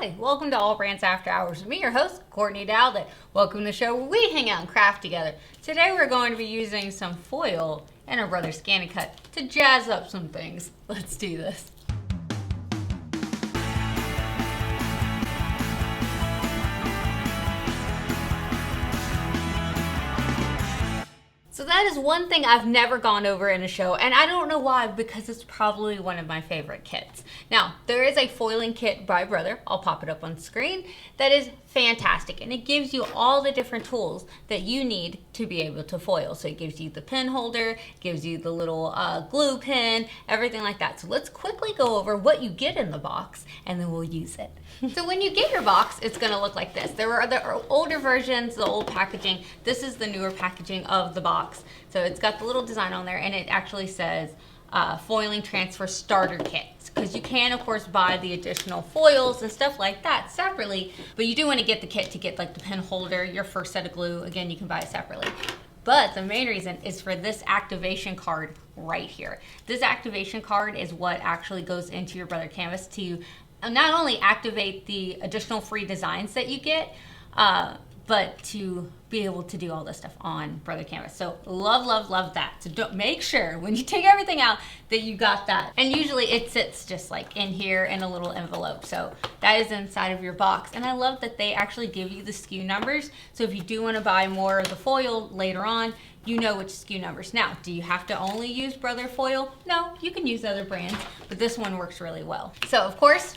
Hi, welcome to AllBrands After Hours with me, your host, Courtney Douthat. Welcome to the show where we hang out and craft together. Today we're going to be using some foil and our brother ScanNCut to jazz up some things. Let's do this. So that is one thing I've never gone over in a show, and I don't know why, because it's probably one of my favorite kits. Now, there is a foiling kit by Brother, I'll pop it up on screen, that is fantastic, and it gives you all the different tools that you need to be able to foil. So it gives you the pin holder, gives you the little glue pin, everything like that. So let's quickly go over what you get in the box, and then we'll use it. So when you get your box, it's gonna look like this. There were the older versions, the old packaging. This is the newer packaging of the box. So it's got the little design on there, and it actually says foiling transfer starter kits, because you can of course buy the additional foils and stuff like that separately, but you do want to get the kit to get like the pin holder, your first set of glue. Again, you can buy it separately. But the main reason is for this activation card right here. This activation card is what actually goes into your Brother canvas to not only activate the additional free designs that you get, but to be able to do all this stuff on Brother canvas. So love, love, love that. So don't, make sure when you take everything out that you got that. And usually it sits just like in here in a little envelope. So that is inside of your box. And I love that they actually give you the SKU numbers. So if you do want to buy more of the foil later on, you know which SKU numbers. Now, do you have to only use Brother foil? No, you can use other brands, but this one works really well. So of course,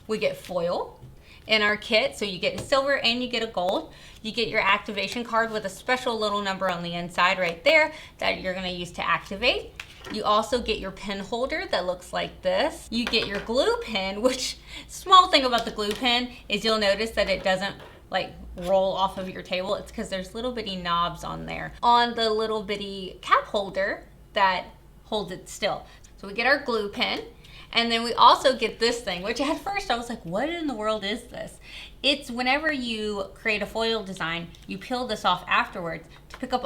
we get foil in our kit. So you get a silver and you get a gold. You get your activation card with a special little number on the inside right there that you're gonna use to activate. You also get your pin holder that looks like this. You get your glue pin, which small thing about the glue pin is you'll notice that it doesn't like roll off of your table. It's because there's little bitty knobs on there on the little bitty cap holder that holds it still. So we get our glue pin. And then we also get this thing, which at first I was like, what in the world is this? It's whenever you create a foil design, you peel this off afterwards to pick up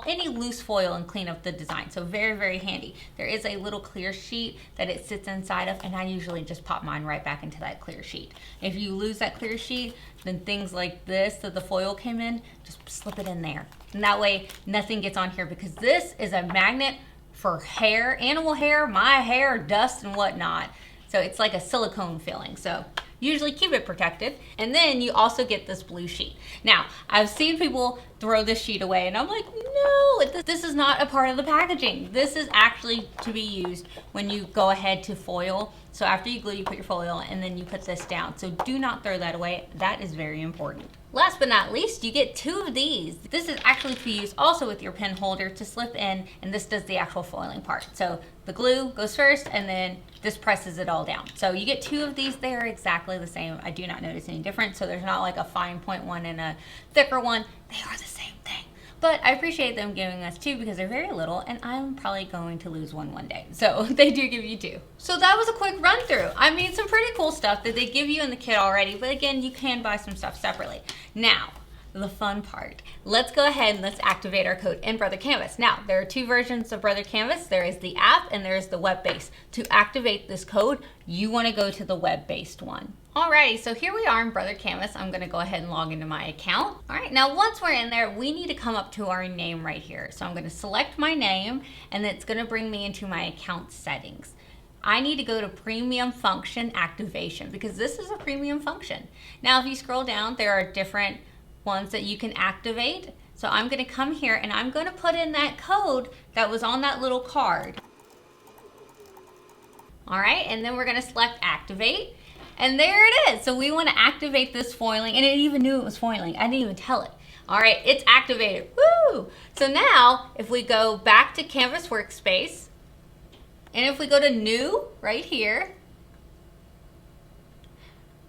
any loose foil and clean up the design. So very, very handy. There is a little clear sheet that it sits inside of, and I usually just pop mine right back into that clear sheet. If you lose that clear sheet, then things like this that the foil came in, just slip it in there. And that way nothing gets on here, because this is a magnet for hair, animal hair, my hair, dust and whatnot. So it's like a silicone filling. So usually keep it protected. And then you also get this blue sheet. Now, I've seen people throw this sheet away and I'm like, no, this is not a part of the packaging. This is actually to be used when you go ahead to foil. So after you glue, you put your foil and then you put this down. So do not throw that away. That is very important. Last but not least, you get 2 of these. This is actually to be used also with your pin holder to slip in, and this does the actual foiling part. So the glue goes first, and then this presses it all down. So you get 2 of these. They are exactly the same. I do not notice any difference. So there's not like a fine point one and a thicker one. They are the same thing. But I appreciate them giving us 2 because they're very little, and I'm probably going to lose one day. So they do give you 2. So that was a quick run through. I mean, some pretty cool stuff that they give you in the kit already, but again, you can buy some stuff separately. Now, the fun part. Let's go ahead and let's activate our code in Brother Canvas. Now, there are 2 versions of Brother Canvas. There is the app and there is the web-based. To activate this code, you want to go to the web-based one. Alrighty, so here we are in Brother Canvas. I'm gonna go ahead and log into my account. All right, now once we're in there, we need to come up to our name right here. So I'm gonna select my name, and it's gonna bring me into my account settings. I need to go to premium function activation, because this is a premium function. Now, if you scroll down, there are different ones that you can activate. So I'm gonna come here and I'm gonna put in that code that was on that little card. All right, and then we're gonna select activate. And there it is. So we want to activate this foiling, and it even knew it was foiling. I didn't even tell it. All right, it's activated. Woo! So now if we go back to Canvas Workspace, and if we go to new right here,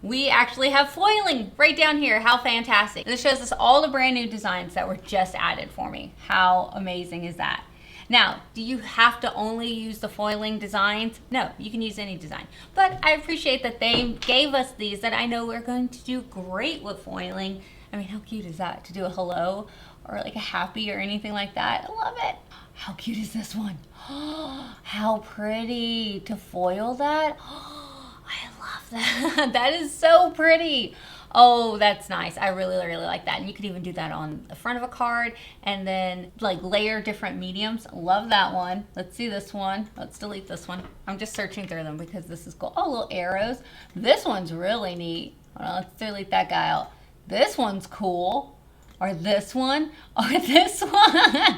we actually have foiling right down here. How fantastic. And this shows us all the brand new designs that were just added for me. How amazing is that? Now, do you have to only use the foiling designs? No, you can use any design. But I appreciate that they gave us these that I know we're going to do great with foiling. I mean, how cute is that? To do a hello or like a happy or anything like that. I love it. How cute is this one? How pretty to foil that. I love that. That is so pretty. Oh, that's nice. I really, really like that. And you could even do that on the front of a card and then like layer different mediums. Love that one. Let's see this one. Let's delete this one. I'm just searching through them because this is cool. Oh, little arrows. This one's really neat. Hold on, let's delete that guy out. This one's cool. Or this one. Or this one.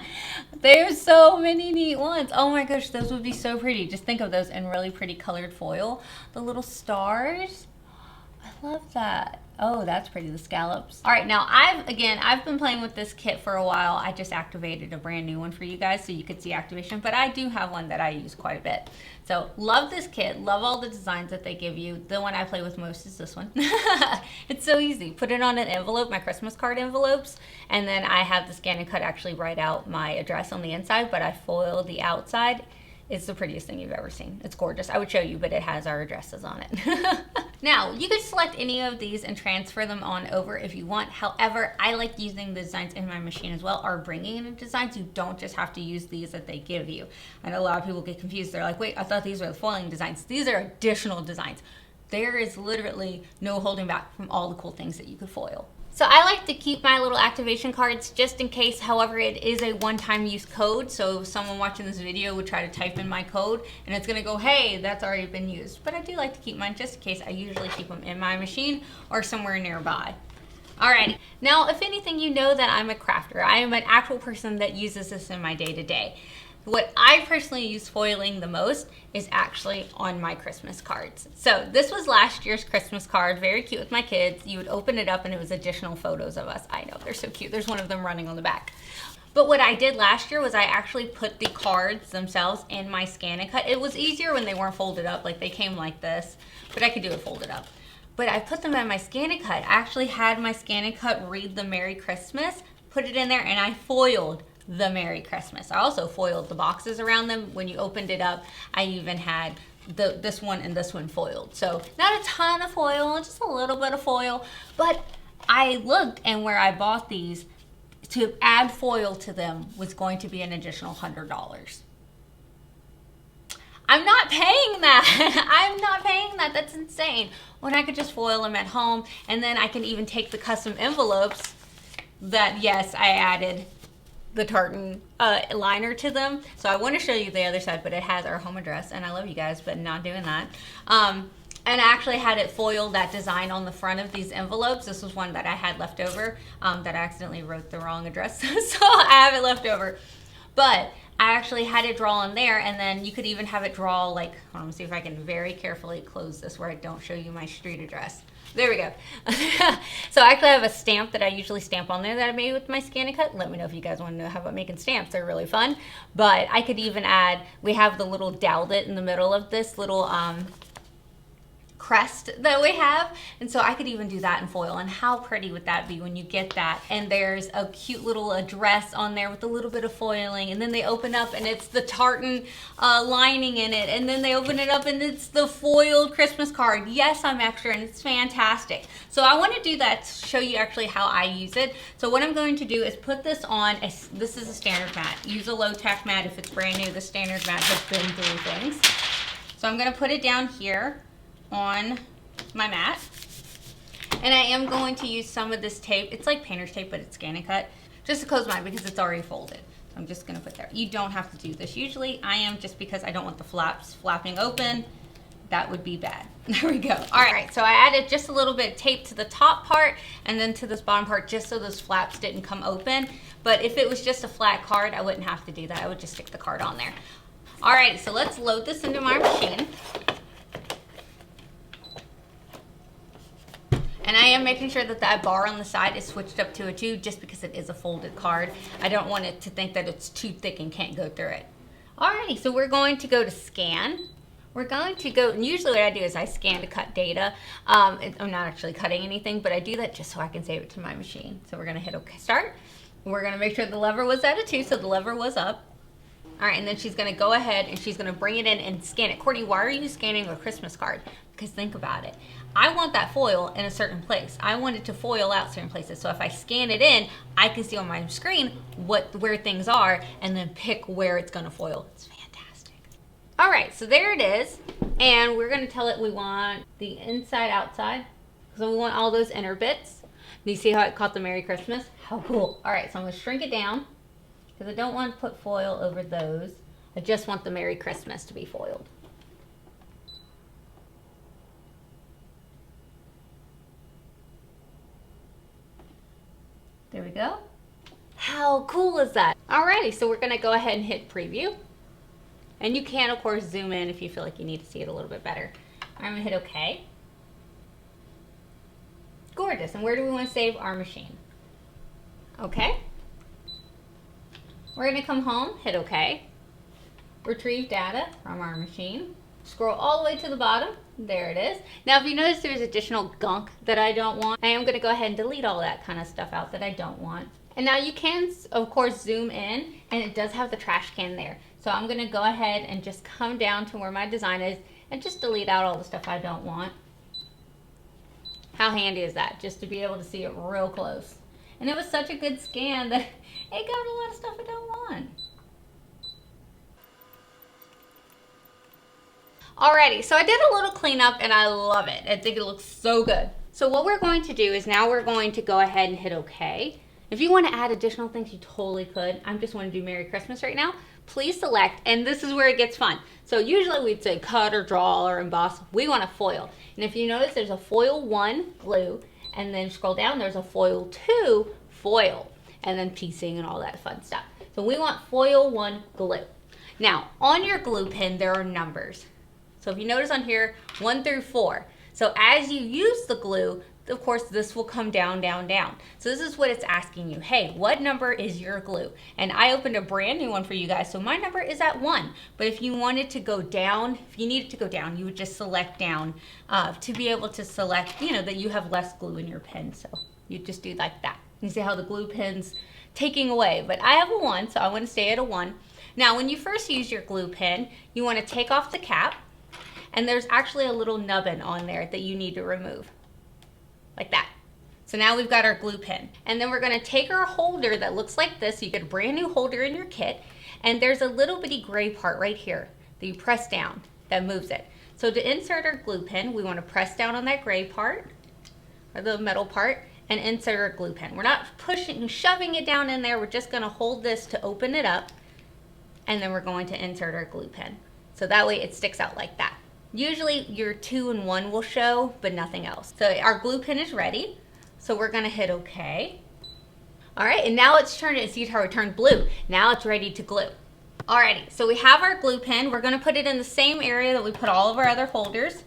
There's so many neat ones. Oh my gosh, those would be so pretty. Just think of those in really pretty colored foil. The little stars. I love that. Oh, that's pretty, the scallops. All right, now I've been playing with this kit for a while. I just activated a brand new one for you guys so you could see activation, but I do have one that I use quite a bit. So love this kit, love all the designs that they give you. The one I play with most is this one. It's so easy. Put it on an envelope, my Christmas card envelopes, and then I have the ScanNCut actually write out my address on the inside, but I foil the outside. It's the prettiest thing you've ever seen. It's gorgeous. I would show you, but it has our addresses on it. Now, you could select any of these and transfer them on over if you want. However, I like using the designs in my machine as well, or bringing in designs. You don't just have to use these that they give you. I know a lot of people get confused. They're like, wait, I thought these were the foiling designs. These are additional designs. There is literally no holding back from all the cool things that you could foil. So I like to keep my little activation cards just in case. However, it is a one-time use code. So if someone watching this video would try to type in my code and it's gonna go, hey, that's already been used. But I do like to keep mine just in case. I usually keep them in my machine or somewhere nearby. Alright, now if anything, you know that I'm a crafter. I am an actual person that uses this in my day-to-day. What I personally use foiling the most is actually on my Christmas cards. So this was last year's Christmas card, very cute with my kids. You would open it up and it was additional photos of us. I know, they're so cute. There's one of them running on the back. But what I did last year was I actually put the cards themselves in my ScanNCut. It was easier when they weren't folded up, like they came like this, but I could do it folded up. But I put them in my ScanNCut. I actually had my ScanNCut read the Merry Christmas, put it in there, and I foiled the Merry Christmas. I also foiled the boxes around them. When you opened it up, I even had this one and this one foiled. So not a ton of foil, just a little bit of foil. But I looked, and where I bought these, to add foil to them was going to be an additional $100. I'm not paying that. I'm not paying that. That's insane. When I could just foil them at home, and then I can even take the custom envelopes that, yes, I added the tartan liner to them. So I want to show you the other side, but it has our home address, and I love you guys, but not doing that. And I actually had it foiled, that design on the front of these envelopes. This was one that I had left over that I accidentally wrote the wrong address. So I have it left over. But I actually had it draw on there, and then you could even have it draw like, hold on, let me see if I can very carefully close this where I don't show you my street address. There we go. So I actually have a stamp that I usually stamp on there that I made with my ScanNCut. Let me know if you guys want to know how about making stamps. They're really fun. But I could even add, we have the little Douthat in the middle of this little crest that we have, and so I could even do that in foil. And how pretty would that be when you get that and there's a cute little address on there with a little bit of foiling, and then they open up and it's the tartan lining in it, and then they open it up and it's the foiled Christmas card. Yes, I'm extra, and it's fantastic. So I want to do that to show you actually how I use it. So what I'm going to do is put this on, this is a standard mat. Use a low-tack mat if it's brand new. The standard mat has been through things. So I'm going to put it down here on my mat, and I am going to use some of this tape. It's like painter's tape, but it's ScanNCut, just to close mine because it's already folded. So I'm just going to put there. You don't have to do this. Usually I am, just because I don't want the flaps flapping open. That would be bad. There we go. All right, so I added just a little bit of tape to the top part and then to this bottom part, just so those flaps didn't come open. But if it was just a flat card, I wouldn't have to do that. I would just stick the card on there. All right, so let's load this into my machine. And I am making sure that that bar on the side is switched up to a 2, just because it is a folded card. I don't want it to think that it's too thick and can't go through it. Alrighty, so we're going to go to scan. We're going to go, and usually what I do is I scan to cut data. I'm not actually cutting anything, but I do that just so I can save it to my machine. So we're gonna hit OK start. We're gonna make sure the lever was at a 2, so the lever was up. All right, and then she's gonna go ahead and she's gonna bring it in and scan it. Courtney, why are you scanning a Christmas card? Because think about it. I want that foil in a certain place. I want it to foil out certain places. So if I scan it in, I can see on my screen where things are and then pick where it's gonna foil. It's fantastic. All right, so there it is. And we're gonna tell it we want the inside outside. So we want all those inner bits. Do you see how it caught the Merry Christmas? How cool. All right, so I'm gonna shrink it down because I don't want to put foil over those. I just want the Merry Christmas to be foiled. There we go. How cool is that? Alrighty, so we're gonna go ahead and hit preview. And you can, of course, zoom in if you feel like you need to see it a little bit better. I'm gonna hit OK. Gorgeous, and where do we wanna save our machine? Okay. We're gonna come home, hit OK. Retrieve data from our machine. Scroll all the way to the bottom. There it is. Now, if you notice there's additional gunk that I don't want, I am gonna go ahead and delete all that kind of stuff out that I don't want. And now you can, of course, zoom in, and it does have the trash can there. So I'm gonna go ahead and just come down to where my design is and just delete out all the stuff I don't want. How handy is that? Just to be able to see it real close. And it was such a good scan that it got a lot of stuff I don't want. Alrighty, so I did a little cleanup and I love it. I think it looks so good. So what we're going to do is now we're going to go ahead and hit OK. If you want to add additional things, you totally could. I just want to do Merry Christmas right now. Please select, and this is where it gets fun. So usually we'd say cut or draw or emboss. We want a foil. And if you notice, there's a foil 1 glue, and then scroll down, there's a foil 2 foil, and then piecing and all that fun stuff. So we want foil 1 glue. Now, on your glue pin, there are numbers. So if you notice on here, 1 through 4. So as you use the glue, of course, this will come down, down, down. So this is what it's asking you. Hey, what number is your glue? And I opened a brand new one for you guys. So my number is at 1. But if you wanted to go down, if you needed to go down, you would just select down to be able to select, you know, that you have less glue in your pen. So you just do like that. You see how the glue pin's taking away. But I have a 1, so I want to stay at a 1. Now, when you first use your glue pen, you want to take off the cap. And there's actually a little nubbin on there that you need to remove. Like that. So now we've got our glue pen. And then we're gonna take our holder that looks like this. You get a brand new holder in your kit. And there's a little bitty gray part right here that you press down that moves it. So to insert our glue pen, we wanna press down on that gray part, or the metal part, and insert our glue pen. We're not pushing, shoving it down in there. We're just gonna hold this to open it up. And then we're going to insert our glue pen. So that way it sticks out like that. Usually your 2 and 1 will show, but nothing else. So our glue pen is ready. So we're gonna hit OK. All right, and now it's turned, see how it turned blue. Now it's ready to glue. Alrighty, so we have our glue pen. We're gonna put it in the same area that we put all of our other holders.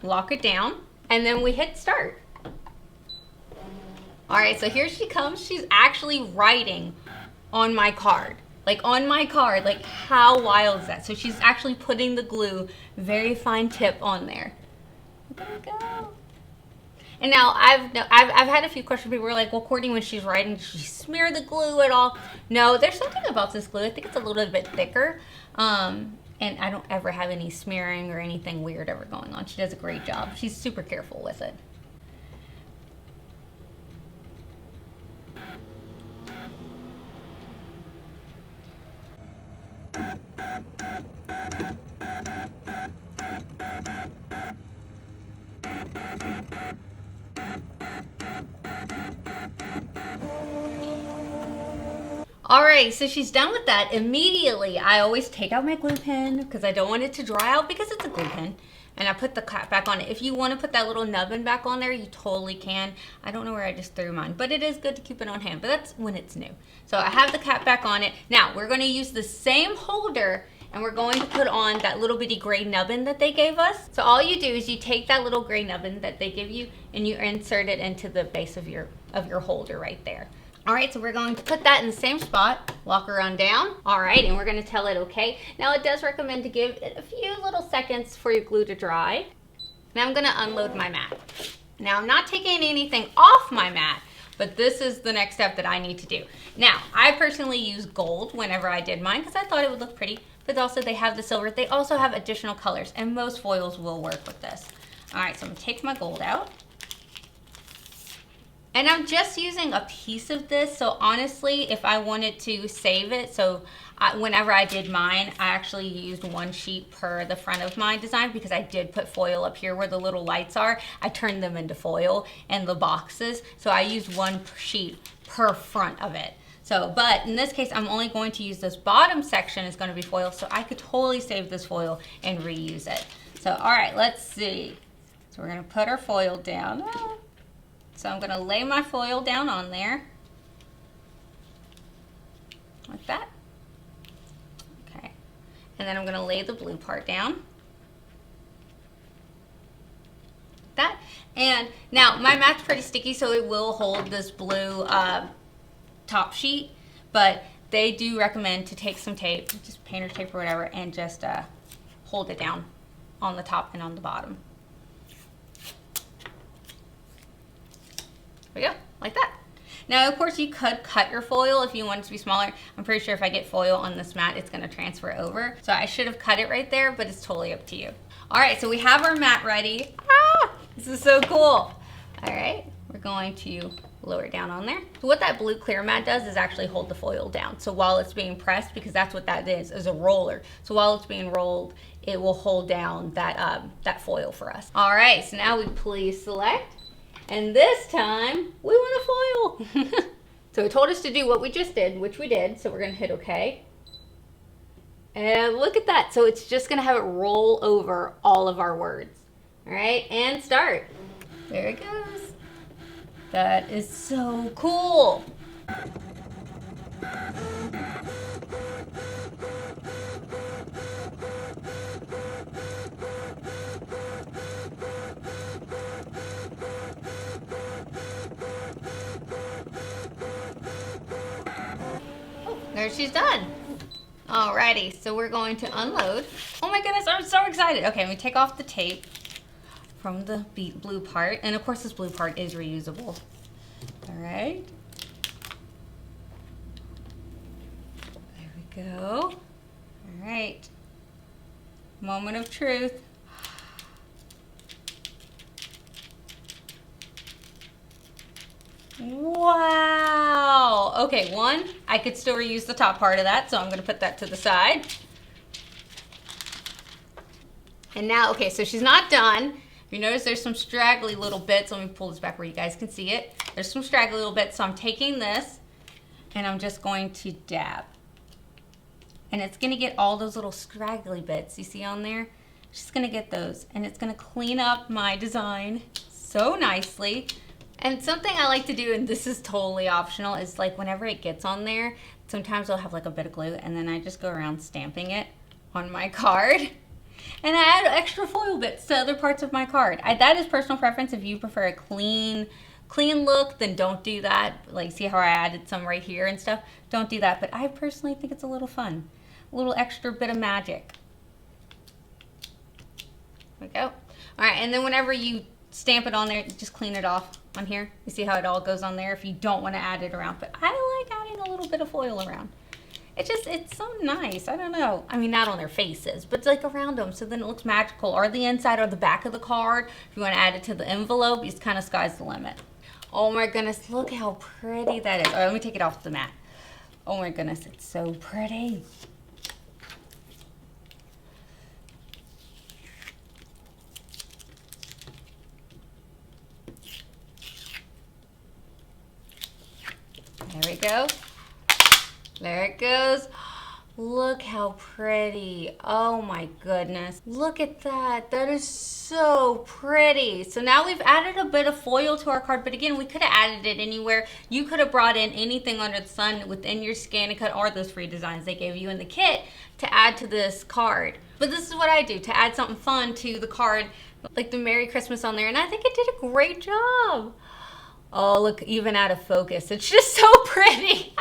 Lock it down, and then we hit start. All right, so here she comes. She's actually writing on my card. Like on my card, like how wild is that? So she's actually putting the glue, very fine tip on there. There we go. And now I've had a few questions. People were like, well, Courtney, when she's writing, does she smear the glue at all? No, there's something about this glue. I think it's a little bit thicker. And I don't ever have any smearing or anything weird ever going on. She does a great job. She's super careful with it. Alright, so she's done with that. Immediately, I always take out my glue pen because I don't want it to dry out because it's a glue pen. And I put the cap back on it. If you want to put that little nubbin back on there, you totally can. I don't know where I just threw mine, but it is good to keep it on hand. But that's when it's new. So I have the cap back on it. Now, we're going to use the same holder and we're going to put on that little bitty gray nubbin that they gave us. So all you do is you take that little gray nubbin that they give you and you insert it into the base of your holder right there. All right, so we're going to put that in the same spot, walk around down. All right, and we're gonna tell it okay. Now it does recommend to give it a few little seconds for your glue to dry. Now I'm gonna unload my mat. Now I'm not taking anything off my mat, but this is the next step that I need to do. Now, I personally use gold whenever I did mine because I thought it would look pretty, but also they have the silver. They also have additional colors and most foils will work with this. All right, so I'm gonna take my gold out. And I'm just using a piece of this, so honestly, if I wanted to save it, so whenever I did mine, I actually used one sheet per the front of my design because I did put foil up here where the little lights are. I turned them into foil and the boxes, so I used one sheet per front of it. So, but in this case, I'm only going to use this bottom section is going to be foil, so I could totally save this foil and reuse it. So, all right, let's see. So we're going to put our foil down. So I'm going to lay my foil down on there, like that. Okay, and then I'm going to lay the blue part down, like that. And now my mat's pretty sticky, so it will hold this blue top sheet, but they do recommend to take some tape, just painter's tape or whatever, and just hold it down on the top and on the bottom. There we go, like that. Now, of course, you could cut your foil if you want it to be smaller. I'm pretty sure if I get foil on this mat, it's gonna transfer over. So I should have cut it right there, but it's totally up to you. All right, so we have our mat ready. This is so cool. All right, we're going to lower it down on there. So what that blue clear mat does is actually hold the foil down. So while it's being pressed, because that's what that is a roller. So while it's being rolled, it will hold down that, that foil for us. All right, so now we please select. And this time, we want a foil. So it told us to do what we just did, which we did. So we're gonna hit okay. And look at that. So it's just gonna have it roll over all of our words. All right, and start. There it goes. That is so cool. There she's done. Alrighty, so we're going to unload. Oh my goodness, I'm so excited. Okay, we take off the tape from the blue part. And of course this blue part is reusable. All right. There we go. All right. Moment of truth. Wow. Okay, one, I could still reuse the top part of that, so I'm going to put that to the side. And now, okay, so she's not done. If you notice there's some straggly little bits. Let me pull this back where you guys can see it. There's some straggly little bits, so I'm taking this and I'm just going to dab. And it's going to get all those little straggly bits you see on there. Just going to get those, and it's going to clean up my design so nicely. And something I like to do, and this is totally optional, is like whenever it gets on there, sometimes I'll have like a bit of glue and then I just go around stamping it on my card. And I add extra foil bits to other parts of my card. That is personal preference. If you prefer a clean look, then don't do that. Like, see how I added some right here and stuff? Don't do that. But I personally think it's a little fun. A little extra bit of magic. There we go. All right, and then whenever you stamp it on there, just clean it off on here. You see how it all goes on there if you don't want to add it around. But I like adding a little bit of foil around. It's so nice. I don't know. I mean, not on their faces, but like around them, so then it looks magical. Or the inside or the back of the card. If you want to add it to the envelope, it's kind of sky's the limit. Oh my goodness, look how pretty that is. All right, let me take it off the mat. Oh my goodness, it's so pretty. There we go. There it goes. Look how pretty. Oh my goodness. Look at that. That is so pretty. So now we've added a bit of foil to our card, but again, we could have added it anywhere. You could have brought in anything under the sun within your ScanNCut or those free designs they gave you in the kit to add to this card. But this is what I do to add something fun to the card, like the Merry Christmas on there, and I think it did a great job. Oh, look, even out of focus. It's just so pretty.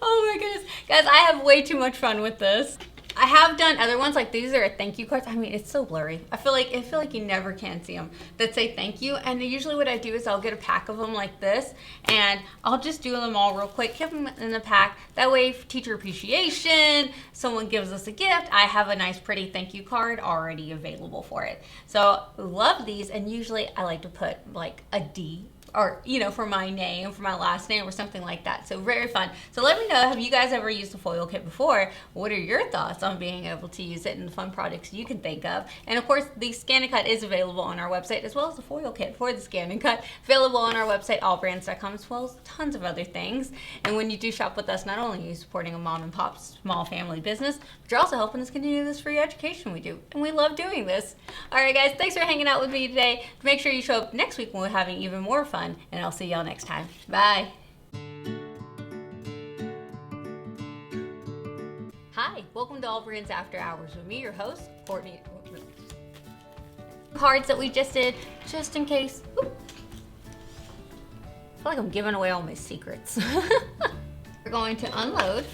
Oh my goodness. Guys, I have way too much fun with this. I have done other ones, like these are thank you cards. I mean, it's so blurry. I feel like you never can see them that say thank you. And usually what I do is I'll get a pack of them like this, and I'll just do them all real quick, keep them in the pack. That way, teacher appreciation, someone gives us a gift, I have a nice pretty thank you card already available for it. So love these, and usually I like to put like a D or for my name, for my last name or something like that. So very fun. So let me know, have you guys ever used a foil kit before? What are your thoughts on being able to use it and the fun projects you can think of? And of course, the ScanNCut is available on our website, as well as the foil kit for the ScanNCut, available on our website, allbrands.com, as well as tons of other things. And when you do shop with us, not only are you supporting a mom and pop small family business, but you're also helping us continue this free education we do. And we love doing this. All right, guys, thanks for hanging out with me today. Make sure you show up next week when we're having even more fun, and I'll see y'all next time. Bye. Hi, welcome to AllBrands After Hours with me, your host, Courtney. Cards that we just did, just in case. Oop. I feel like I'm giving away all my secrets. We're going to unload.